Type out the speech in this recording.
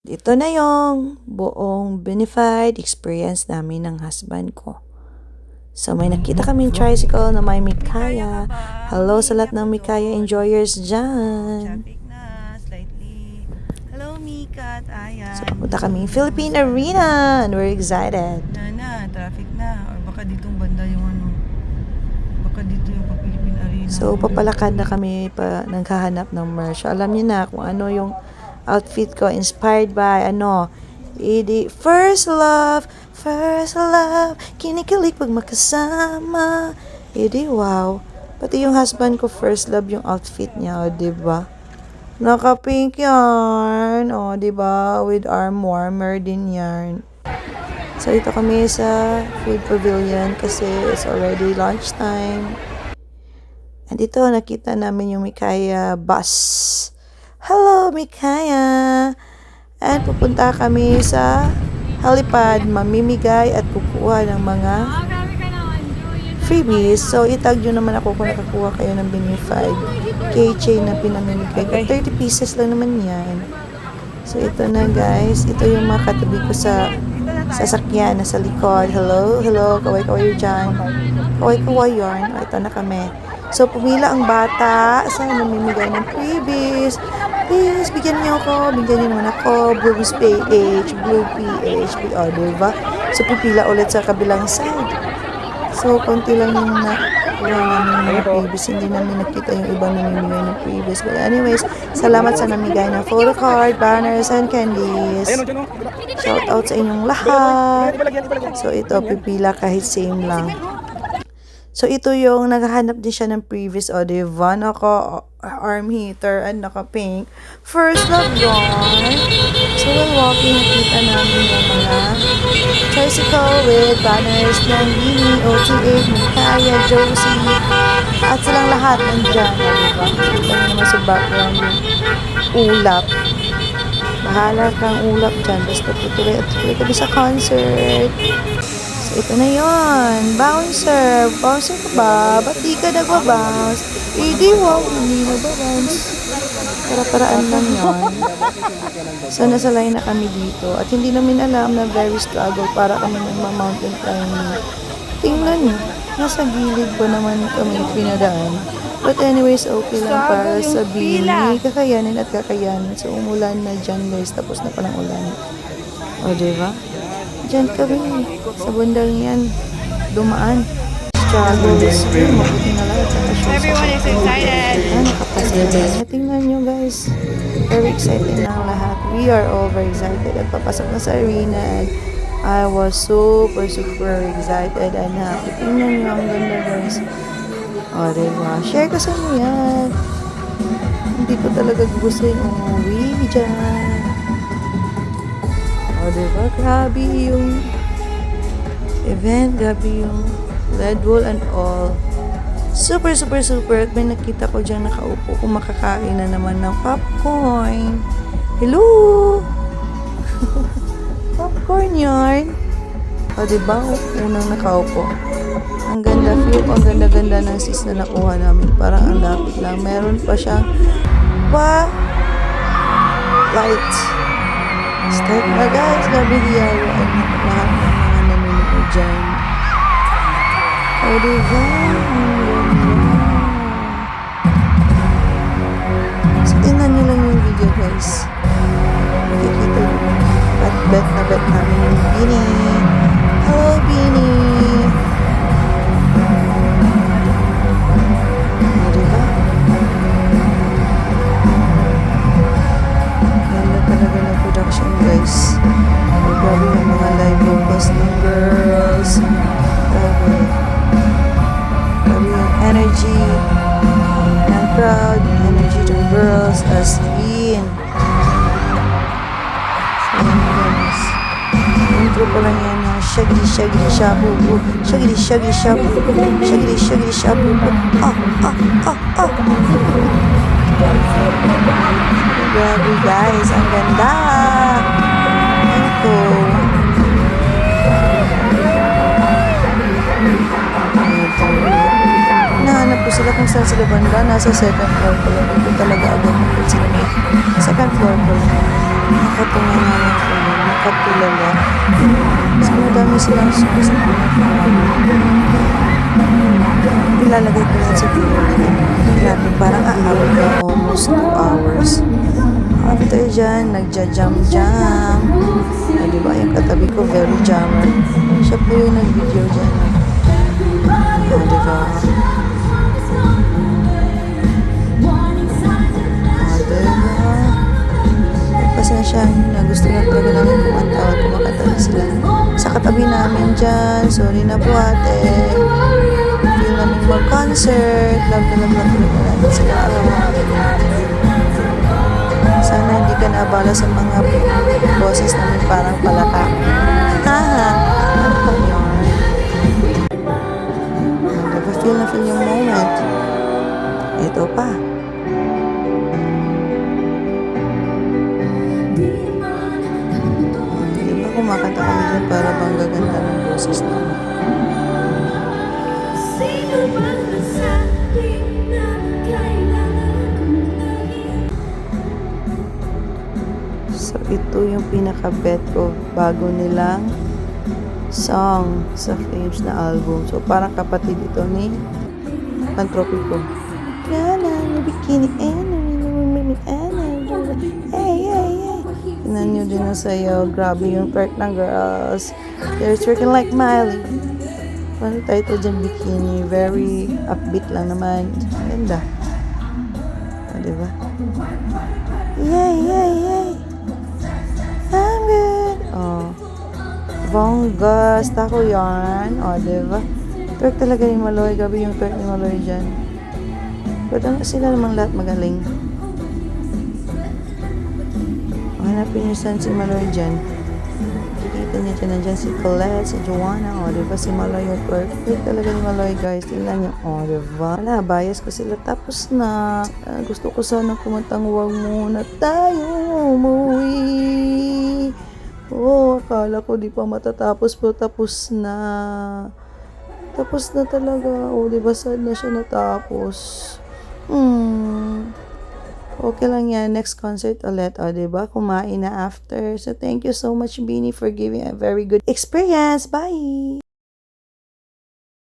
ito na yung buong bonified experience namin ng husband ko. So, may nakita kaming tricycle na may Mikaya. Hello sa lahat ng Mikaya enjoyers dyan. Traffic na, slightly. Hello, Mika at Ayan. So, papunta kaming Philippine Arena and we're excited. Traffic na. Or baka ditong banda yung ano. Baka dito yung Philippine Arena. So, papalakad na kami pa naghahanap ng merch. Alam niyo na kung ano yung outfit ko. Inspired by First Love, kinikilig pag magkasama. Wow. Pati yung husband ko, First Love yung outfit niya, o, diba? Naka-pink yarn, o, diba? With arm warmer din yarn. So, ito kami sa food pavilion kasi it's already lunchtime. And ito, nakita namin yung Mikaya bus. Hello, Mikaya! And pupunta kami sa helipad, mamimigay at kukuha ng mga freebies. So, itag nyo naman ako kung nakakuha kayo ng bonified keychain na pinamimigay ko. 30 pieces lang naman yan. So, ito na guys. Ito yung mga katabi ko sa sasakyan na sa likod. Hello, kaway-kaway dyan. Kaway-kaway yarn. O, ito na kami. So, pumila ang bata sa namimigay ng freebies. Please, bigyan niyo ako. Bigyan niyo naman ako. Blue PH, Blue PH. O, diba? So, pipila ulit sa kabilang side. So, konti lang yung nakuha namin ng freebies. Hindi namin nakita yung ibang namimigay ng freebies. But anyways, salamat sa namigay ng photo card, banners, and candies. Shout out sa inyong lahat. So, ito, pipila kahit same lang. So, ito yung naghahanap din siya ng previous o, diba? Naka-arm heater and naka-pink. First Love yarn. So, while walking, nakita namin yung mga tricycle with banners ng Bini, OT8, Mikaya, Josie, at silang lahat nandyan. Diba? Kita naman sa background yung ulap. Bahala kang ulap dyan. Basta tutuloy at tutuloy kami sa concert. So, ito na yun. Bouncer. Bouncer ka ba? Ba't di ka nagbabounce? Wow. Hindi nagbabounce. Para-paraan lang yun. So, nasalay na kami dito. At hindi namin alam na very struggle para kami nagma-mountain climbing. Tingnan nyo. Nasa gilid ba naman kami pinadaan? But anyways, okay lang para sa Bini. Kakayanin at kakayanin. So, umulan na dyan guys. Tapos na palang ulan. O, diba? Diyan kami, sa bundang yan, dumaan. Struggles. Mabuti na lahat. Everyone is excited. Nakapasaya. Tingnan nyo guys. Very excited na ang lahat. We are all very excited. At papasok na sa arena. I was super excited and happy. Tingnan nyo ang ganda guys. O, diba? Share ko sa inyo yan. Hindi ko talaga gusto yung umuwi dyan. O, diba? Grabe yung event. Grabe yung Red Bull and all. Super. At may nakita ko dyan nakaupo. Kumakakain na naman ng popcorn. Hello! Popcorn yarn. O, diba? Unang nakaupo. Ang ganda. Feel ko ang ganda-ganda ng sis na nakuha namin. Parang ang lapit lang. Meron pa siyang light. Start na guys, gabi DIY lahat ng mga nanonood dyan. O, diba? So, tingnan nyo lang yung video guys. Makikita yung bet namin yung Bini. Hello, Bini! O, diba? Talaga ng production guys. Grabe yung mga live vocals ng girls. Grabe yung energy ng crowd, energy ng girls as in. So yan guys. Intro pa lang yan na shaggy shabu. Shaggy shabu. Grabe guys, ang ganda. Ito. Nahanap ko sila kung saan sila banda. Nasa second floor ko lang. Hindi ko talaga agad napansin. Second floor ko lang. Nakatunga nga lang ko yun, nakatulala. So, madami silang songs na ilalagay ko lang sa video. Grabe, parang aabot na almost 2 hours. After dyan, nagja-jam-jam. Diba, yung katabi ko, very jammer. Siya po yung nag-video dyan. Diba? Diba? Pasensya na gusto na talaga namin kumanta o kumakanta na sila. Sa katabi namin dyan, sorry na po ate. Feel namin mag-concert. Love na talaga namin sila. Sana hindi ka naabala sa mga boses namin parang palaka. Haha, ano pa yun? Diba feel na feel yung moment? Ito pa. Diba kumakanta kami dyan para bang gaganda ng boses namin? So, ito yung pinaka-bet ko bago nilang song sa Flames na album. So, parang kapatid ito ni Pantropiko. Nana, bikini, hey, hey, hey. Tignan nyo din ang sayo. Grabe yung twerk ng girls. They're twerking like Miley. Ano title dyan, bikini. Very upbeat lang naman. Ganda. Diba? Yay, yay, yay. I'm good. Oh. Bonggas. Tako yan. Oh, diba? Twerk talaga ni Maloy. Gabi yung twerk ni Maloy dyan. But sila namang lahat magaling. Hanapin niyo saan si Maloy dyan. Kikita niyo dyan. Nandyan si Colette, si Joanna. O, diba? Si Maloy yung twerk. Twerk talaga ni Maloy, guys. Tingnan niyo. O, diba? Wala, bias ko sila. Tapos na. Gusto ko sana kumantang huwag muna tayo umuwi. Oh, akala ko di pa matatapos pero tapos na. Tapos na talaga. O, diba? Sad na siya natapos. Okay lang yan. Next concert ulit. O, diba? Kumain na after. So, thank you so much, Beanie, for giving a very good experience. Bye!